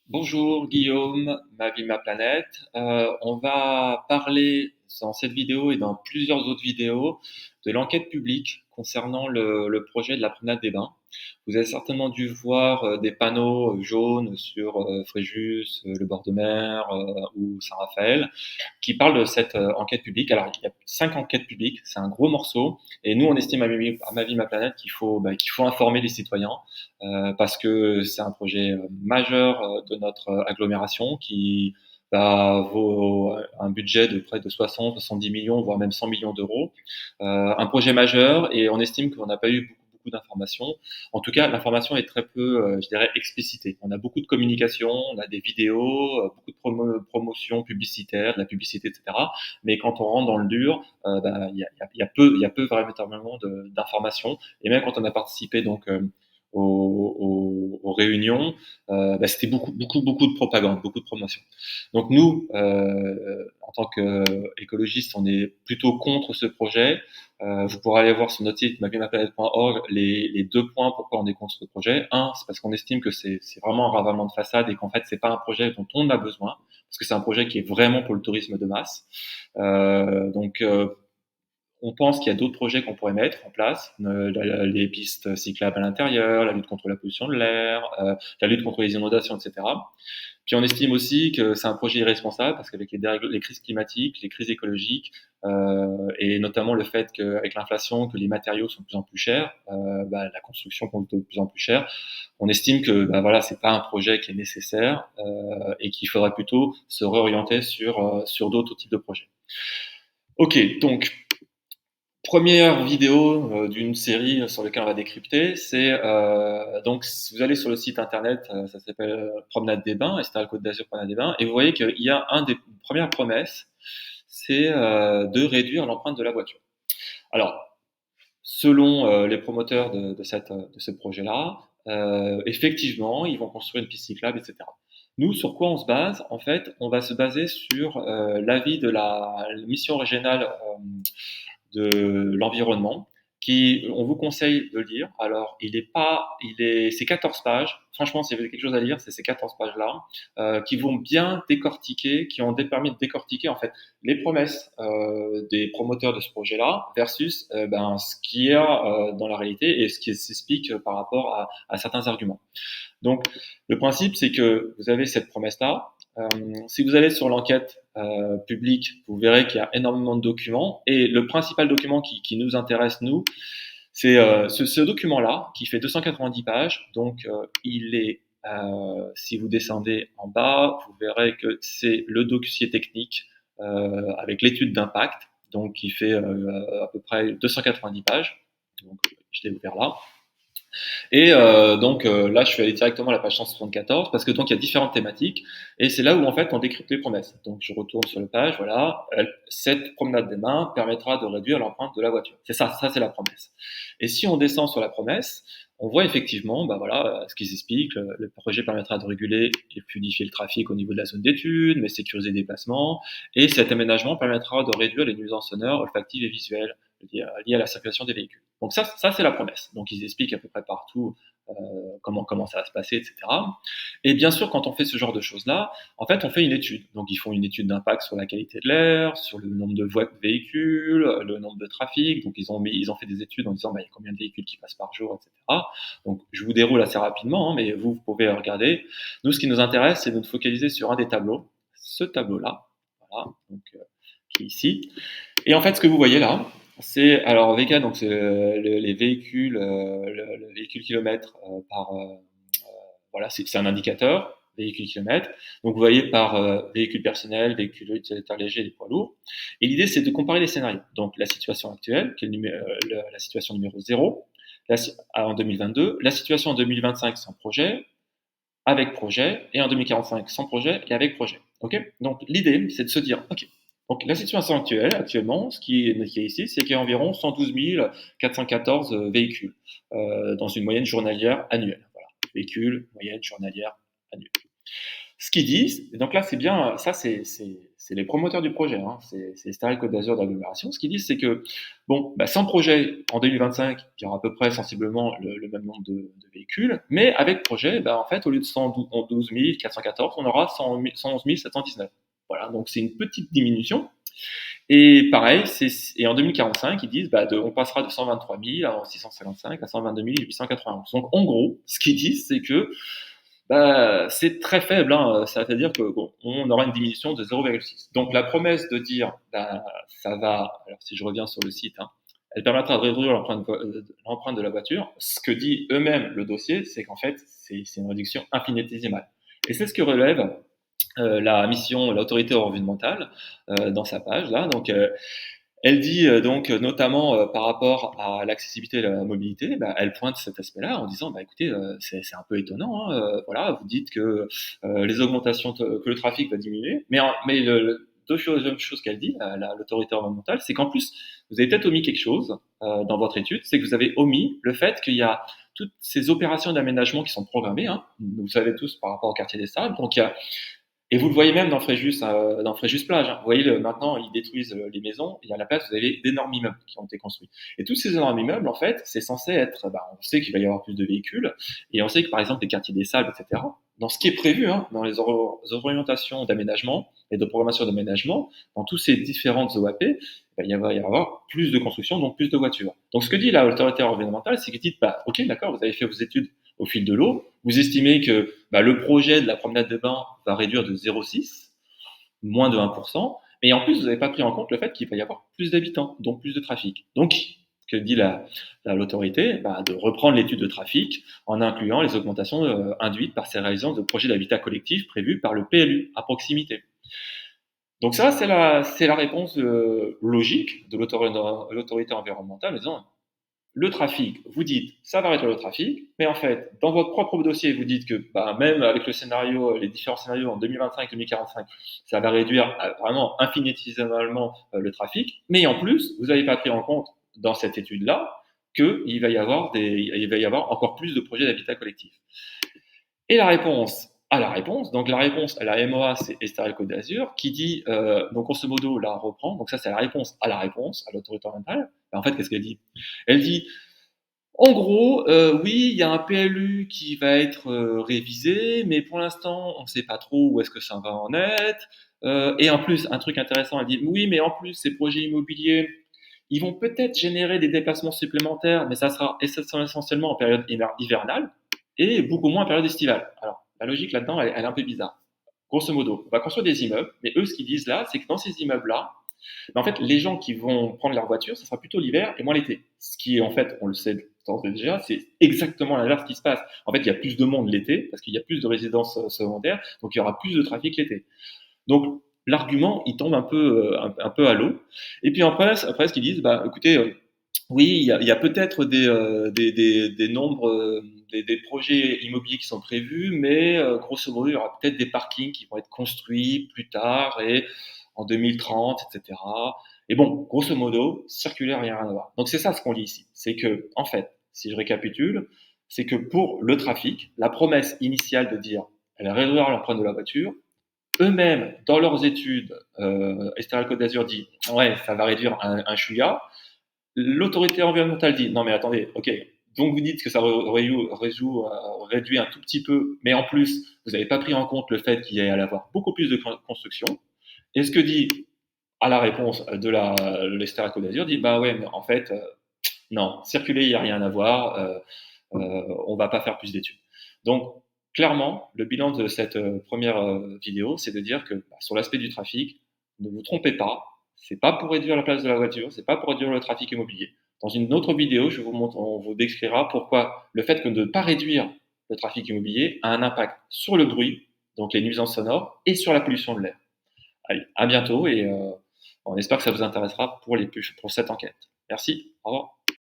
Bonjour Guillaume, ma vie, ma planète. On va parler dans cette vidéo et dans plusieurs autres vidéos de l'enquête publique concernant le projet de la promenade des Bains. Vous avez certainement dû voir des panneaux jaunes sur Fréjus, le bord de mer ou Saint-Raphaël qui parlent de cette enquête publique. Alors, il y a 5 enquêtes publiques, c'est un gros morceau. Et nous, on estime à ma vie, ma planète qu'il faut informer les citoyens parce que c'est un projet majeur de notre agglomération qui vaut un budget de près de 60, 70 millions, voire même 100 millions d'euros. Un projet majeur et on estime qu'on n'a pas eu beaucoup d'informations. En tout cas, l'information est très peu, je dirais, explicitée. On a beaucoup de communication, on a des vidéos, beaucoup de promotions publicitaires, de la publicité, etc. Mais quand on rentre dans le dur, il y a peu véritablement d'informations. Et même quand on a participé donc aux réunions, c'était beaucoup de propagande, beaucoup de promotion. Donc nous, en tant qu'écologistes, on est plutôt contre ce projet. Vous pourrez aller voir sur notre site maviemaplanète.org les 2 points pourquoi on est contre ce projet. Un, c'est parce qu'on estime que c'est vraiment un ravalement de façade et qu'en fait c'est pas un projet dont on a besoin, parce que c'est un projet qui est vraiment pour le tourisme de masse. On pense qu'il y a d'autres projets qu'on pourrait mettre en place, les pistes cyclables à l'intérieur, la lutte contre la pollution de l'air, la lutte contre les inondations, etc. Puis on estime aussi que c'est un projet irresponsable parce qu'avec les crises climatiques, les crises écologiques, et notamment le fait qu'avec l'inflation, que les matériaux sont de plus en plus chers, la construction coûte de plus en plus cher, on estime que voilà, c'est pas un projet qui est nécessaire et qu'il faudrait plutôt se réorienter sur d'autres types de projets. Ok, donc première vidéo d'une série sur laquelle on va décrypter, c'est donc si vous allez sur le site internet, ça s'appelle Promenade des Bains, Estérel Côte d'Azur Promenade des Bains, et vous voyez qu'il y a un des premières promesses, c'est de réduire l'empreinte de la voiture. Alors, selon les promoteurs de ce projet-là, effectivement, ils vont construire une piste cyclable, etc. Nous, sur quoi on se base? En fait, on va se baser sur l'avis de la mission régionale de l'environnement, qui, on vous conseille de le lire. Alors, c'est 14 pages. Franchement, si vous avez quelque chose à lire, c'est ces 14 pages-là, qui vont bien décortiquer, qui ont permis de décortiquer, en fait, les promesses des promoteurs de ce projet-là versus ce qu'il y a dans la réalité et ce qui s'explique par rapport à certains arguments. Donc, le principe, c'est que vous avez cette promesse-là. Si vous allez sur l'enquête publique, vous verrez qu'il y a énormément de documents. Et le principal document qui nous intéresse, nous, c'est ce document-là, qui fait 290 pages. Donc, si vous descendez en bas, vous verrez que c'est le dossier technique avec l'étude d'impact, donc qui fait à peu près 290 pages. Donc, je l'ai ouvert là. Et là, je suis allé directement à la page 174 parce que donc il y a différentes thématiques et c'est là où en fait on décrypte les promesses. Donc je retourne sur la page, voilà, cette promenade des mains permettra de réduire l'empreinte de la voiture. C'est ça c'est la promesse. Et si on descend sur la promesse, on voit effectivement, ce qu'ils expliquent. Le projet permettra de réguler et fluidifier le trafic au niveau de la zone d'étude, mais sécuriser les déplacements. Et cet aménagement permettra de réduire les nuisances sonores, olfactives et visuelles liées à la circulation des véhicules. Donc ça c'est la promesse. Donc ils expliquent à peu près partout comment ça va se passer, etc. Et bien sûr, quand on fait ce genre de choses-là, en fait, on fait une étude. Donc ils font une étude d'impact sur la qualité de l'air, sur le nombre de véhicules, le nombre de trafic. Donc ils ont fait des études en disant il y a combien de véhicules qui passent par jour, etc. Donc je vous déroule assez rapidement, mais vous pouvez regarder. Nous, ce qui nous intéresse, c'est de nous focaliser sur un des tableaux, ce tableau-là, voilà, donc, qui est ici. Et en fait, ce que vous voyez là, c'est alors VK, donc c'est les véhicules, le véhicule kilomètre voilà, c'est un indicateur véhicule kilomètre. Donc vous voyez par véhicule personnel, véhicule utilitaire léger, les poids lourds. Et l'idée c'est de comparer les scénarios. Donc la situation actuelle, qui est la situation numéro 0, en 2022, la situation en 2025 sans projet, avec projet, et en 2045 sans projet et avec projet. Ok. Donc l'idée c'est de se dire ok. Donc la situation actuellement, ce qui est ici, c'est qu'il y a environ 112 414 véhicules dans une moyenne journalière annuelle. Voilà, véhicules, moyenne journalière annuelle. Ce qu'ils disent, et donc là c'est bien, ça c'est c'est les promoteurs du projet, hein, c'est Sterile Côte d'Azur d'agglomération. Ce qu'ils disent, c'est que bon, bah, sans projet, en 2025, il y aura à peu près sensiblement le même nombre de véhicules, mais avec projet, bah, en fait, au lieu de 112 414, on aura 111 719. Voilà, donc c'est une petite diminution. Et pareil, et en 2045, ils disent, bah, on passera de 123 000 à 655 à 122 891. Donc, en gros, ce qu'ils disent, c'est que bah, c'est très faible, hein. Ça veut dire que bon, on aura une diminution de 0,6. Donc, la promesse de dire, bah, ça va, alors si je reviens sur le site, hein, elle permettra de réduire l'empreinte de la voiture. Ce que dit eux-mêmes le dossier, c'est qu'en fait, c'est une réduction infinitésimale. Et c'est ce que relève la mission, l'autorité environnementale, dans sa page là. Donc, elle dit donc notamment par rapport à l'accessibilité et la mobilité, bah, elle pointe cet aspect-là en disant bah écoutez c'est un peu étonnant, hein, voilà vous dites que les augmentations que le trafic va diminuer, mais deuxième chose qu'elle dit l'autorité environnementale, c'est qu'en plus vous avez peut-être omis quelque chose dans votre étude, c'est que vous avez omis le fait qu'il y a toutes ces opérations d'aménagement qui sont programmées, hein, vous savez tous par rapport au quartier des Sables, donc il y a et vous le voyez même dans Fréjus Plage, hein. Vous voyez, maintenant, ils détruisent les maisons, et à la place, vous avez d'énormes immeubles qui ont été construits. Et tous ces énormes immeubles, en fait, c'est censé être, bah, on sait qu'il va y avoir plus de véhicules, et on sait que, par exemple, les quartiers des Sables, etc., dans ce qui est prévu, hein, dans les orientations d'aménagement et de programmation d'aménagement, dans tous ces différentes OAP, bah, il va y avoir plus de construction, donc plus de voitures. Donc, ce que dit la autorité environnementale, c'est qu'ils disent, bah, ok, d'accord, vous avez fait vos études au fil de l'eau, vous estimez que bah, le projet de la promenade de bain va réduire de 0,6, moins de 1%, et en plus, vous n'avez pas pris en compte le fait qu'il va y avoir plus d'habitants, donc plus de trafic. Donc, que dit l'autorité bah, de reprendre l'étude de trafic en incluant les augmentations induites par ces réalisations de projets d'habitat collectif prévus par le PLU à proximité. Donc ça, c'est la réponse logique de l'autorité environnementale en disant le trafic, vous dites ça va réduire le trafic, mais en fait, dans votre propre dossier, vous dites que bah, même avec le scénario, les différents scénarios en 2025-2045, ça va réduire vraiment infinitésimalement le trafic, mais en plus, vous n'avez pas pris en compte dans cette étude-là qu'il va y avoir encore plus de projets d'habitat collectif. Et la réponse à la réponse, donc la réponse à la MOA, c'est Estérel Côte d'Azur, qui dit, donc grosso modo, la reprend, donc ça c'est la réponse, à l'autorité orientale. En fait, qu'est-ce qu'elle dit? Elle dit, en gros, oui, il y a un PLU qui va être révisé, mais pour l'instant, on ne sait pas trop où est-ce que ça va en être. Et en plus, un truc intéressant, elle dit, oui, mais en plus, ces projets immobiliers, ils vont peut-être générer des déplacements supplémentaires, mais ça sera essentiellement en période hivernale et beaucoup moins en période estivale. Alors, la logique là-dedans, elle est un peu bizarre. Grosso modo, on va construire des immeubles, mais eux, ce qu'ils disent là, c'est que dans ces immeubles-là, en fait, les gens qui vont prendre leur voiture, ça sera plutôt l'hiver et moins l'été. Ce qui est, en fait, on le sait déjà, c'est exactement l'inverse qui se passe. En fait, il y a plus de monde l'été parce qu'il y a plus de résidences secondaires, donc il y aura plus de trafic l'été. Donc, l'argument, il tombe un peu à l'eau. Et puis après ce qu'ils disent, bah, écoutez, oui, il y a peut-être des nombres, des projets immobiliers qui sont prévus, mais grosso modo, il y aura peut-être des parkings qui vont être construits plus tard et en 2030, etc. Et bon, grosso modo, circulaire, il n'y a rien à voir. Donc c'est ça ce qu'on lit ici. C'est que, en fait, si je récapitule, c'est que pour le trafic, la promesse initiale de dire elle réduire l'empreinte de la voiture, eux-mêmes, dans leurs études, Estérel Côte d'Azur dit ouais, ça va réduire un chouïa. L'autorité environnementale dit non mais attendez, ok, donc vous dites que ça réduit un tout petit peu, mais en plus vous n'avez pas pris en compte le fait qu'il y allait avoir beaucoup plus de construction. Et ce que dit à la réponse de l'Estérel Côte d'Azur dit bah ouais, mais en fait non, circuler il n'y a rien à voir, on va pas faire plus d'études. Donc clairement, le bilan de cette première vidéo, c'est de dire que bah, sur l'aspect du trafic, ne vous trompez pas, c'est pas pour réduire la place de la voiture, c'est pas pour réduire le trafic immobilier. Dans une autre vidéo, on vous décrira pourquoi le fait que de ne pas réduire le trafic immobilier a un impact sur le bruit, donc les nuisances sonores, et sur la pollution de l'air. Allez, à bientôt et on espère que ça vous intéressera pour cette enquête. Merci, au revoir.